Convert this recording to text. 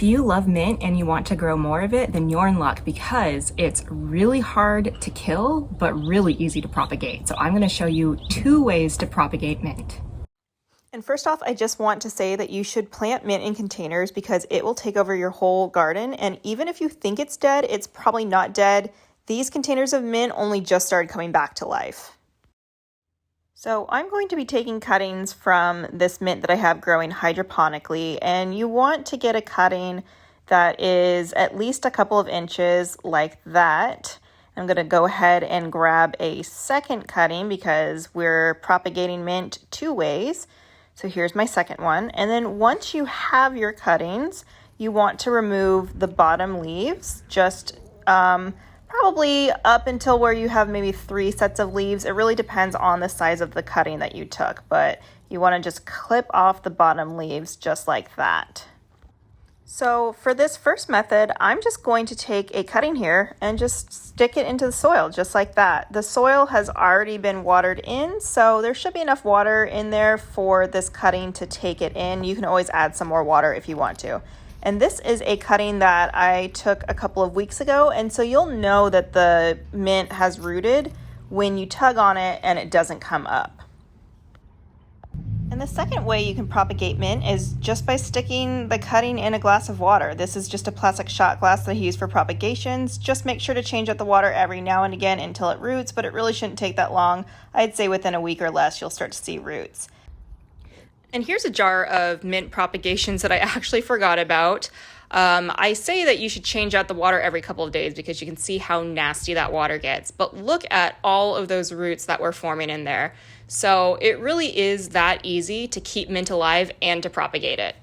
If you love mint and you want to grow more of it, then you're in luck because it's really hard to kill, but really easy to propagate. So I'm going to show you 2 ways to propagate mint. And first off, I just want to say that you should plant mint in containers because it will take over your whole garden. And even if you think it's dead, it's probably not dead. These containers of mint only just started coming back to life. So I'm going to be taking cuttings from this mint that I have growing hydroponically, and you want to get a cutting that is at least a couple of inches like that. I'm going to go ahead and grab a second cutting because we're propagating mint 2 ways. So here's my second one. And then once you have your cuttings, you want to remove the bottom leaves, just probably up until where you have maybe 3 sets of leaves. It really depends on the size of the cutting that you took, but you want to just clip off the bottom leaves just like that. So for this first method, I'm just going to take a cutting here and just stick it into the soil just like that. The soil has already been watered in, so there should be enough water in there for this cutting to take it in. You can always add some more water if you want to. And this is a cutting that I took a couple of weeks ago, and so you'll know that the mint has rooted when you tug on it and it doesn't come up. And the second way you can propagate mint is just by sticking the cutting in a glass of water. This is just a plastic shot glass that I use for propagations. Just make sure to change out the water every now and again until it roots, but it really shouldn't take that long. I'd say within a week or less, you'll start to see roots. And here's a jar of mint propagations that I actually forgot about. I say that you should change out the water every couple of days because you can see how nasty that water gets. But look at all of those roots that were forming in there. So it really is that easy to keep mint alive and to propagate it.